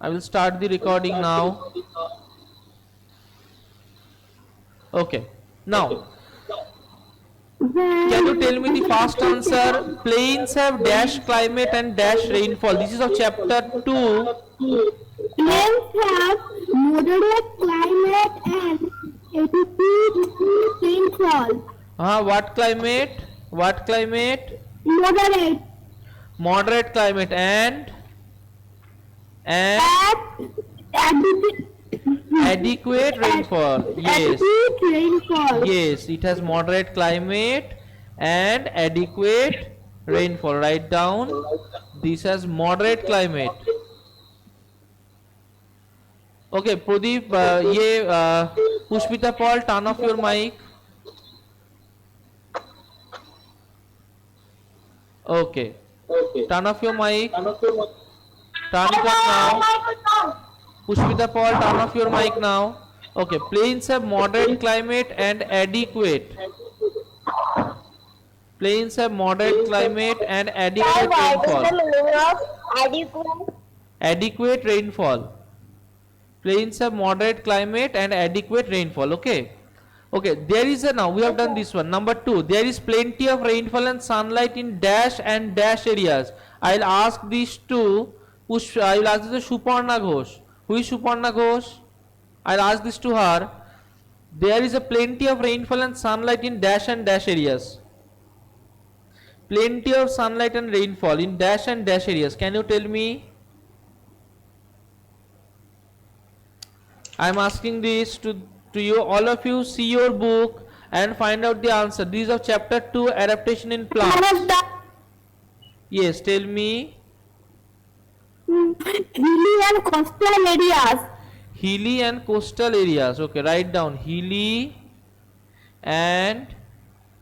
I will start the recording now. Okay. Now, can you tell me the fast answer? Plains have dash climate and dash rainfall. This is of chapter 2. Plains have moderate climate and adequate rainfall. What climate? What climate? Moderate Moderate climate and and adequate rainfall. Yes. adequate rainfall. Yes, it has moderate climate and adequate rainfall. Write down. This has moderate climate. Okay, Pradeep, Pushpita Paul, turn off your mic. Okay, turn off your mic. Turn it off now. Pushpita Paul, turn off your mic now. Okay, plains have moderate climate and adequate. Plains have moderate climate and adequate rainfall. Adequate. Adequate rainfall. Plains have moderate climate and adequate rainfall. Okay. Okay, there is a, now we have done this one. Number 2, there is plenty of rainfall and sunlight in dash and dash areas. I'll ask these two. I will ask this to Suparna Ghosh. Who is Suparna Ghosh? I'll ask this to her. There is a plenty of rainfall and sunlight in dash and dash areas. Plenty of sunlight and rainfall in dash and dash areas. Can you tell me? I am asking this to you. All of you see your book and find out the answer. These are chapter 2, adaptation in plants. Yes, tell me. Hilly and coastal areas. Hilly and coastal areas. Okay, write down hilly and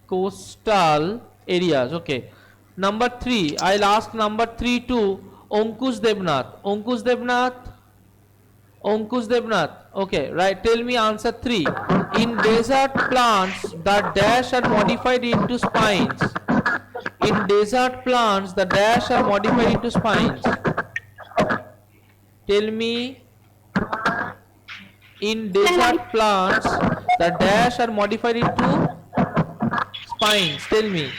coastal areas. Okay. Number 3. I'll ask number 3 to Ankush Devnath. Ankush Devnath. Ankush Devnath. Okay, right. Tell me answer 3. In desert plants, the dash are modified into spines. In desert plants, the dash are modified into spines. Tell me. In desert plants, the dash are modified into spines. Tell me.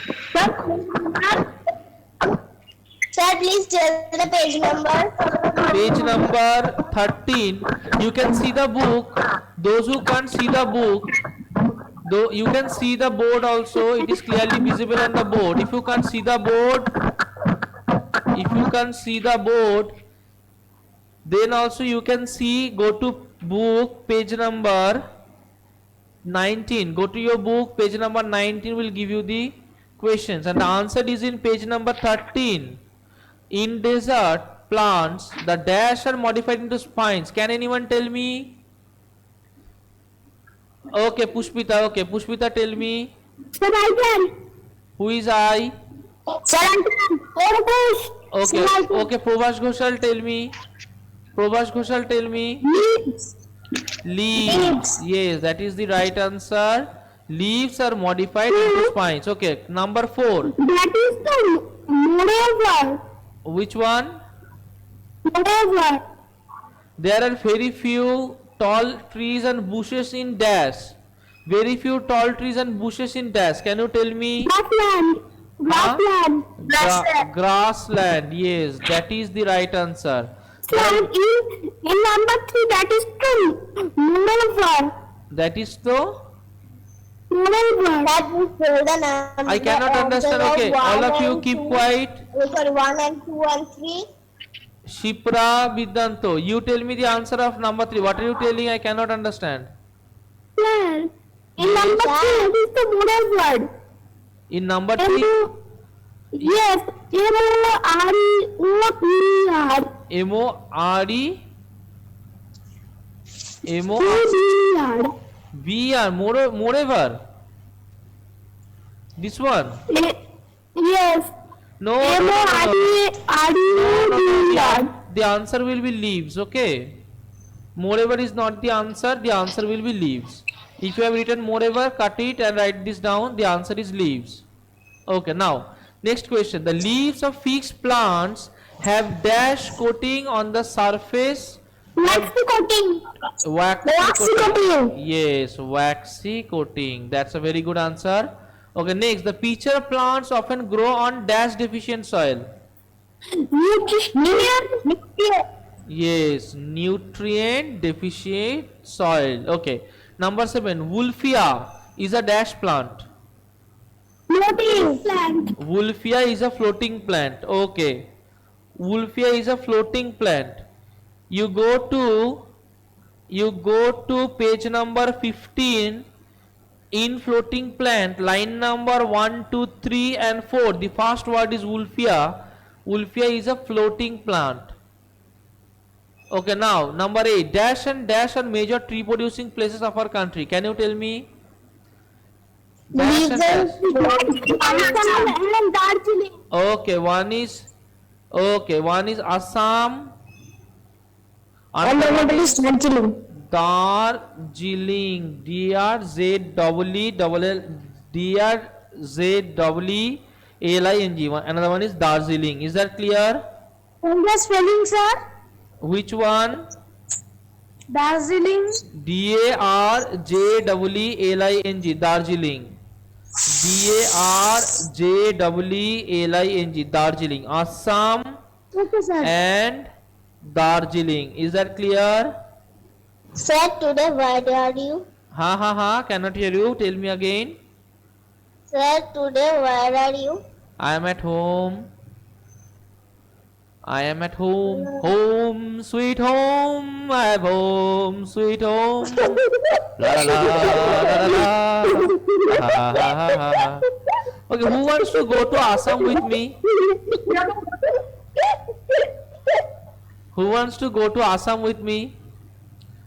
Sir, please tell the page number. Page number 13. You can see the book. Those who can't see the book, though you can see the board also. It is clearly visible on the board. If you can't see the board, then also you can see, go to book page number 19. Go to your book, page number 19 will give you the questions, and the answer is in page number 13. In desert plants, the dash are modified into spines. Can anyone tell me? Okay, Pushpita. Okay, Pushpita, tell me. Sir, I can. Who is I? Sir, Okay, okay, Prabhas Ghoshal, tell me. Prabhas Ghoshal, tell me. Leaves. Yes, that is the right answer. Leaves are modified into spines. Okay, number 4. That is the moreover. Which one? Moreover. There are very few tall trees and bushes in dash. Very few tall trees and bushes in dash. Can you tell me? Grassland. Grassland. Grassland. Yes, that is the right answer. Sir, in number 3, that is the moreover. That is the. Moreover. I cannot understand. Okay, all of you keep quiet. Sorry, 1 and 2 and 3. Shipra Vidanto, you tell me the answer of number 3. What are you telling? I cannot understand. Sir, in number 3, it is the moreover. In number 3, Yes, M-O-R-E-O-V-E-R. M-O-R-E V-E-R. V-R, moreover. This one. Yes. No, M-O-R-E-O-V-E-R. the answer will be leaves. Okay. Moreover is not the answer. The answer will be leaves. If you have written moreover, cut it and write this down. The answer is leaves. Okay, now next question. The leaves of fixed plants have dash coating on the surface. Waxy coating. Waxy coating. Yes, waxy coating. That's a very good answer. Okay, next, the peach plants often grow on dash deficient soil. Nutrient. Yes, nutrient deficient soil. Okay, number 7, Wolfia is a dash plant. Floating plant. Wolfia is a floating plant. Okay, Wolfia is a floating plant. You go to page number 15. In floating plant, line number 1, 2, 3 and 4, the first word is Wolfia. Wolfia is a floating plant. Okay, now number 8, dash and dash are major tree producing places of our country. Can you tell me? Dash and dash. And Darjeeling. Okay, one is Assam. And Another one another is is Darjeeling. Darjeeling. DRZEELING. Another one is Darjeeling. Is that clear? And the spelling, sir? Which one? Darjeeling. DARJEELING. Darjeeling. DARJEELING. Darjeeling. Assam Okay, sir. and Darjeeling. Is that clear? Sir, today where are you? Cannot hear you. Tell me again. Sir, today where are you? I am at home. Home, sweet home. I have home, sweet home. La la la la la la. Okay, who wants to go to Assam with me? Who wants to go to Assam with me?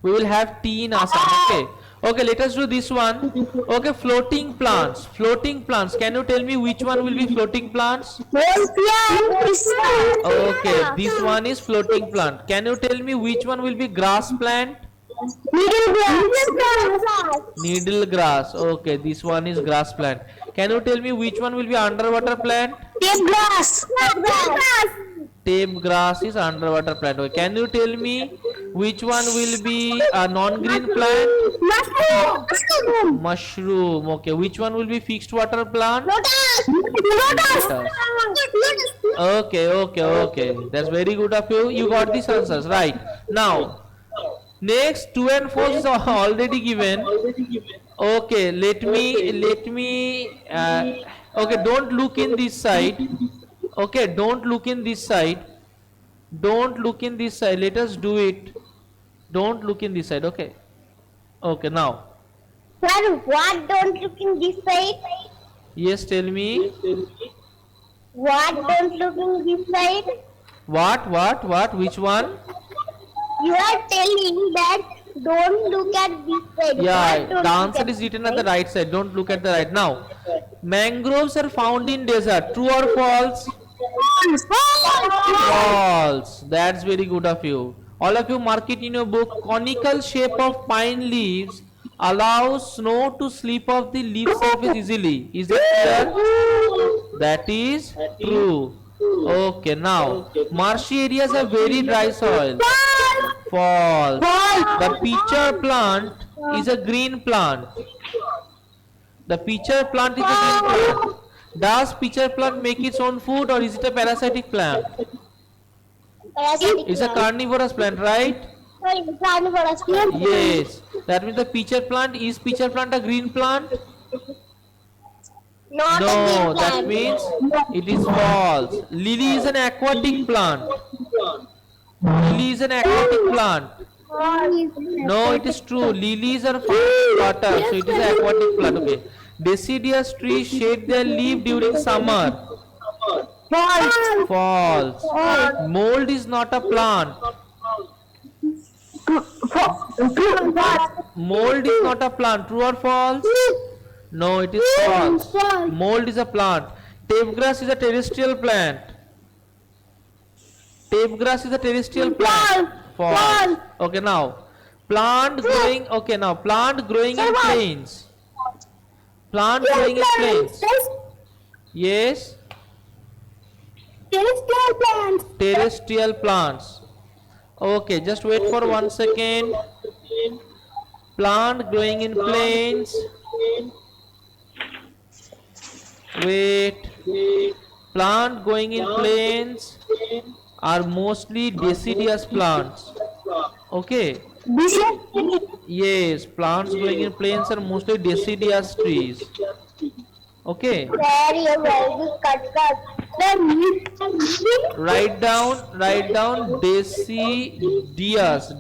We will have tea in Assam. Okay, let us do this one. Okay, floating plants. Can you tell me which one will be floating plants? Okay, this one is floating plant. Can you tell me which one will be grass plant? Needle grass. Okay, this one is grass plant. Can you tell me which one will be underwater plant? Tape grass is underwater plant. Okay. Can you tell me which one will be a non-green plant? Mushroom. Okay. Which one will be fixed water plant? Lotus. Okay. That's very good of you. You got these answers right. Now, next 2 and 4 is already given. Okay. Let me. Okay. Don't look in this side. Okay, don't look in this side. Let us do it. Don't look in this side. Okay. Okay, now. Sir, what don't look in this side? Yes, tell me. What don't look in this side? What? Which one? You are telling that don't look at this side. Yeah, What don't the look answer at is this written at the side? right side. Don't look at the right. Now, mangroves are found in desert. True or false? False. That's very good of you. All of you mark it in your book. Conical shape of pine leaves allows snow to slip off the leaf surface easily. Is it clear? That is true. Okay, now marshy areas have very dry soil. False. The pitcher plant is a green plant. Does pitcher plant make its own food or is it a parasitic plant? Parasitic It's a plant. carnivorous plant, right? Sorry, carnivorous plant. Yes. That means the pitcher plant, is pitcher plant a green plant? Not a No, green that plant. means it is false. Lily is an aquatic plant. Lily is an aquatic plant. No, it is true. Lilies are found in water, so it is an aquatic plant. Okay. Deciduous trees shed their leaf during summer. False. Mold is not a plant. Mold is not a plant. True or false? No, it is false. Mold is a plant. Tape grass is a terrestrial plant. Tape grass is a terrestrial plant. False. Okay, now plant growing. Okay, now plant growing in plains. Plant growing in plains. Yes. Terrestrial plants. Terrestrial plants. Okay, just wait for 1 second. Plant growing in plains. Wait. Plant growing in plains are mostly deciduous plants. Okay. Yes, plants growing in plains are mostly deciduous trees. Okay. Sir, you very cut. Write down deciduous.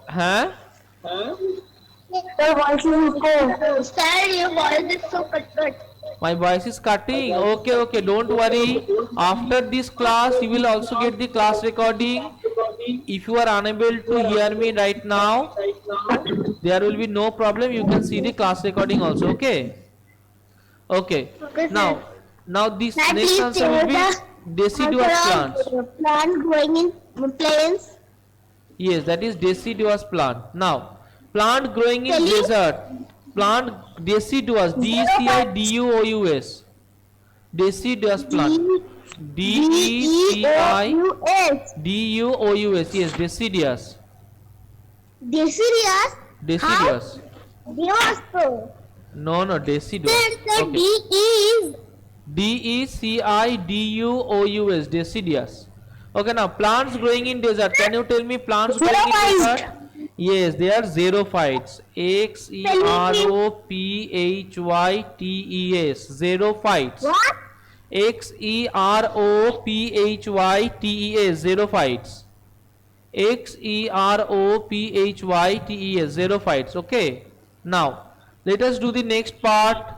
Huh? Sir, your voice is so cut. My voice is cutting. Okay, don't worry. After this class, you will also get the class recording. If you are unable to hear me right now, there will be no problem. You can see the class recording also. Okay. Okay, sir. Now this Now next please answer will be tell deciduous plants. Plant growing in plains. Yes, that is deciduous plant. Now, plant growing in Tell you. desert. Plant deciduous. DECIDUOUS. Deciduous plant. DECIDUOUS. DECIDUOUS. Yes, deciduous. Deciduous. Deciduous. Deosto. No, deciduous. Sir, Okay. D is DECIDUOUS. Deciduous. Okay, now plants growing in desert. Can you tell me plants growing in desert? Yes, they are xerophytes. XEROPHYTES. Xerophytes. what? XEROPHYTES. Xerophytes. XEROPHYTES. Xerophytes. Okay. Now, let us do the next part.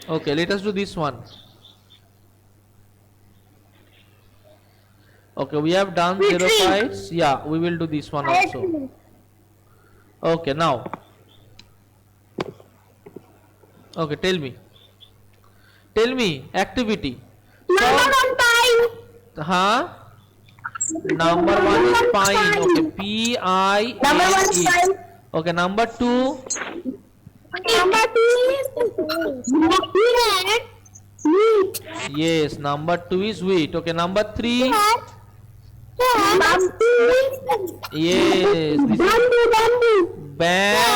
Okay, let us do this one. Okay, we have done xerophytes. Yeah, we will do this one also. Okay, now. Okay, tell me. Activity. Number one pine. Huh? Number one is pine. Okay, PINE. Number one is pine. Okay, number two. Number two is wheat. Yes, number two is wheat. Okay, number three. Yes, this is bamboo.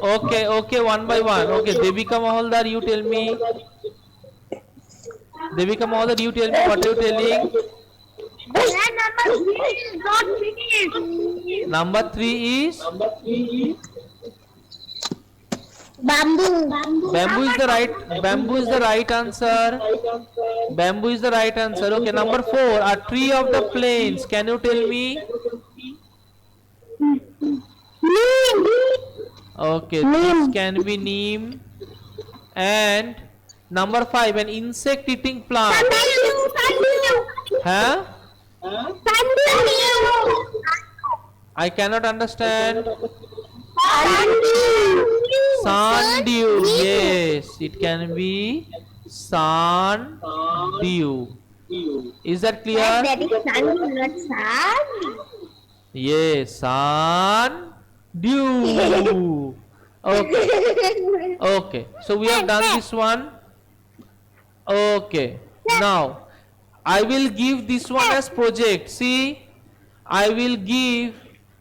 Okay, one by one. Okay, Devika Maholdar, you tell me. What are you telling? Number three is Bamboo. bamboo is the right answer. Okay, number four, a tree of the plains. Can you tell me? Okay, this can be neem. And number five, an insect eating plant. Huh? I cannot understand. Sundew. Yes, it can be sundew. Is that clear? That is sundew, not sun. Yes, sundew. Okay, so we have done this one. Okay, now I will give this one as project. See, I will give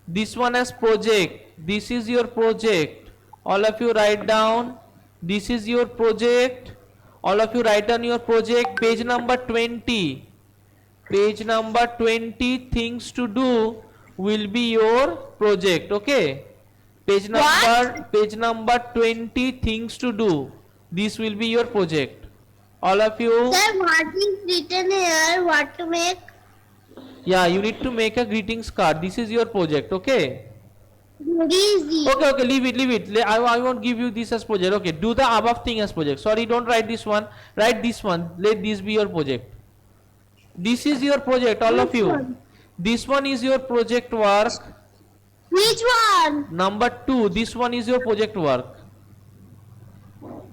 this one as project. This is your project. All of you write down. This is your project. All of you write down your project. Page number 20. Page number 20, things to do, will be your project. Okay. Page number 20, things to do. This will be your project. All of you. Sir, what is written here? What to make? Yeah, you need to make a greetings card. This is your project. Okay. Easy. Okay, leave it. I won't give you this as project. Okay, do the above thing as project. Sorry, don't write this one. Write this one. Let this be your project. This is your project, all of you. This one is your project work. Which one? Number 2, this one is your project work.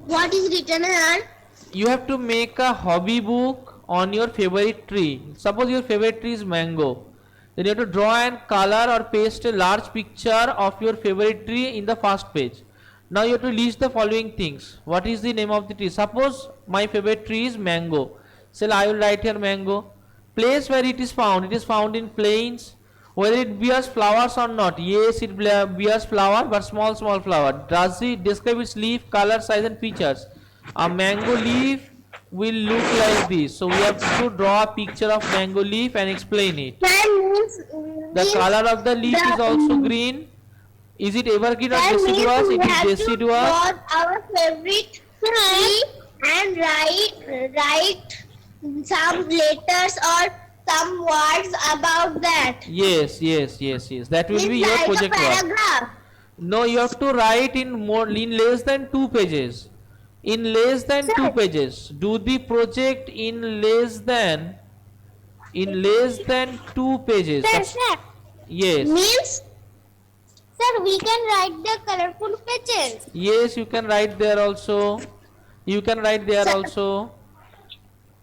What is written here? You have to make a hobby book on your favorite tree. Suppose your favorite tree is mango. Then you have to draw and color or paste a large picture of your favorite tree in the first page. Now you have to list the following things. What is the name of the tree? Suppose my favorite tree is mango. So I will write here mango. Place where it is found. It is found in plains. Whether it bears flowers or not. Yes, it bears flower, but small flower. Does it describe its leaf, color, size and features? A mango leaf will look like this. So we have to draw a picture of mango leaf and explain it. The color of the leaf is also green. Is it evergreen or deciduous? It is deciduous. Our favorite tree and write some letters or some words about that. Yes. That will be your project work. Paragraph. No, you have to write in less than 2 pages. In less than 2 pages. Do the project in less than 2 pages. Sir. Yes. Means, sir, we can write the colorful pages. Yes, you can write there also. You can write there also.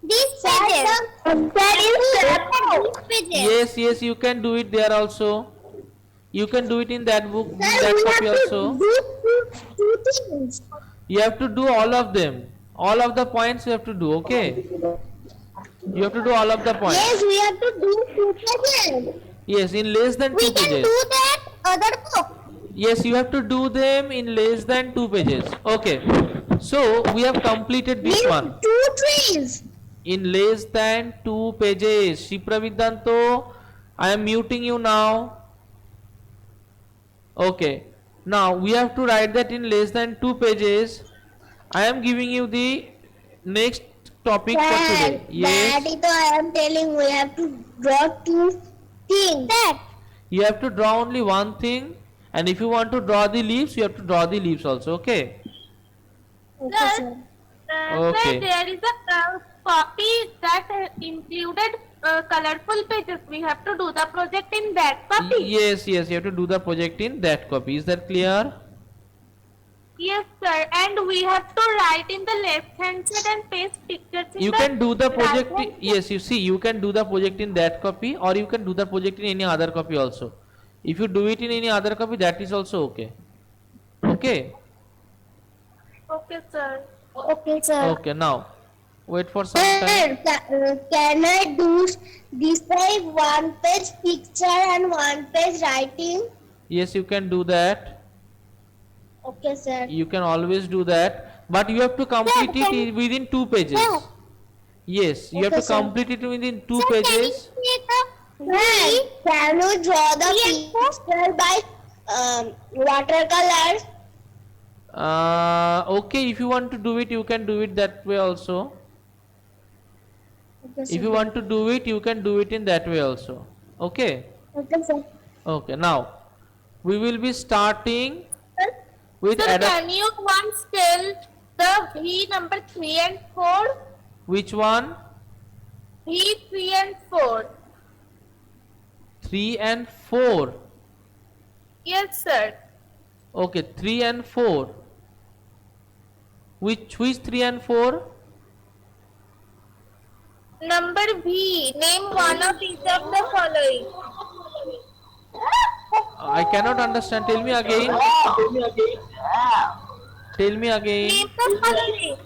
These pages. Yes, you can do it there also. You can do it in that book, in that copy also. Two things. You have to do all of them. All of the points you have to do, okay? You have to do all of the points. Yes, we have to do 2 pages. Yes, in less than 2 We pages. can do that other book. Yes, you have to do them in less than 2 pages. Okay. So we have completed this Means one. 2 trees. In less than 2 pages. Shipra Vidyanto, I am muting you now. Okay. Now we have to write that in less than 2 pages. I am giving you the next topic for today. Yes. That is why I am telling we have to draw 2 things. You have to draw only one thing, and if you want to draw the leaves, you have to draw the leaves also. Okay. Okay, sir. Okay. Sir, there is a copy that included colorful pages. We have to do the project in that copy. Yes, you have to do the project in that copy. Is that clear? Yes, sir. And we have to write in the left hand side and paste pictures in You the can do the project. right hand side. Yes, you see, you can do the project in that copy, or you can do the project in any other copy also. If you do it in any other copy, that is also okay. Okay. Okay, sir. Okay, sir. Okay. Now, wait for some time. Sir, can I do this type 1 page picture and 1 page writing? Yes, you can do that. Okay, sir. You can always do that, but you have to complete Sir, it within 2 pages. Sir. Yes, you have Okay, to sir. complete it within 2 Sir, pages. Can you draw the picture by watercolors? Okay, if you want to do it, you can do it that way also. Okay, If you want to do it, you can do it in that way also. Okay. Okay, sir. Okay. Now, we will be starting with Sir, can you once tell the V number 3 and 4? which one? V 3 and 4. 3 and 4. Yes, sir. Okay, 3 and 4. Which 3 and 4? Number V. Name one of each of the following. I cannot understand. Tell me again. Tell me again. Name the following.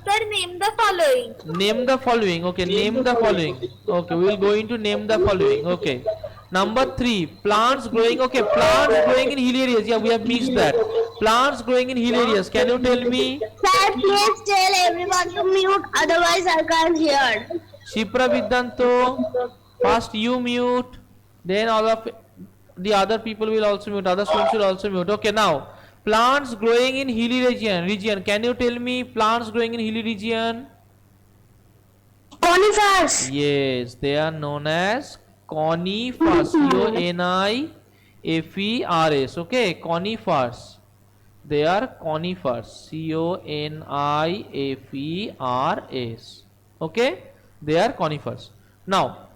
Sir, name the following. Name the following. Okay, name the following. Okay, we will go into name the following. Okay. Number 3, plants growing. Okay, plants growing in hill areas. Yeah, we have missed that. Plants growing in hill areas. Can you tell me? Sir, please tell everyone to mute, otherwise I can't hear. Shipra Vidyanto, first you mute, then all of the other people will also mute. Other students will also mute. Okay, now plants growing in hilly region. Can you tell me plants growing in hilly region? Conifers. Yes, they are known as conifers. CONIFERS. Okay, conifers. They are conifers. CONIFERS. Okay, they are conifers. Now,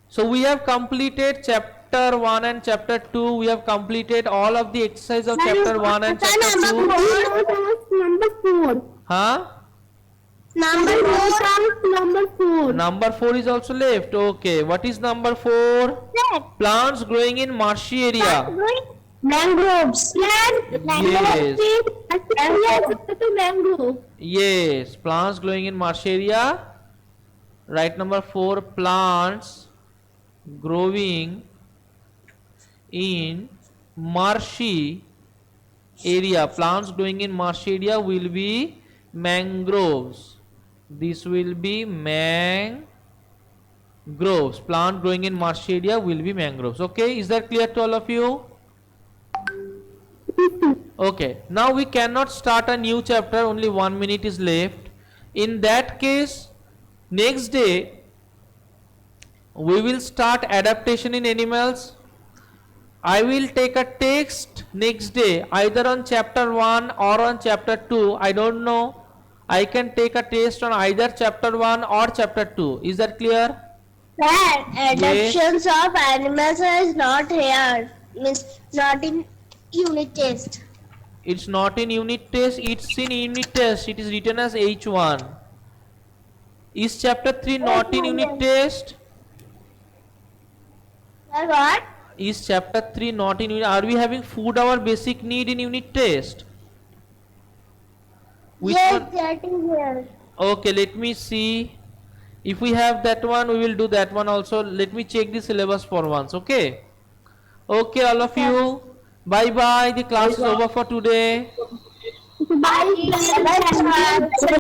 so we have completed chapter 1 and chapter 2. We have completed all of the exercise of chapter 1 and chapter 2. Number 4. Huh? Number 4. Number 4. Number 4 is also left. Okay, what is number 4? Plants growing in marshy area. Mangroves. Yes. Mangrove. Yes, plants growing in marshy area. Right, number 4, plants growing in marshy area. Plants growing in marshy area will be mangroves. This will be mangroves. Plant growing in marshy area will be mangroves. Okay, is that clear to all of you? Okay, now we cannot start a new chapter, only 1 minute is left. In that case, next day we will start adaptation in animals. I will take a text next day either on chapter 1 or on chapter 2. I don't know. I can take a test on either chapter 1 or chapter 2. Is that clear? Sir, adaptations of animals is not here. Means not in unit test. It's not in unit test, it's in unit test. It is written as H1. Is chapter 3 not in unit test? Sir, what? Is chapter 3 not in unit? Are we having food our basic need in unit test? Which Yes, one? that is here. Okay, let me see. If we have that one, we will do that one also. Let me check the syllabus for once. Okay. Okay, all of you. Bye bye. The class is over for today. Bye. Bye.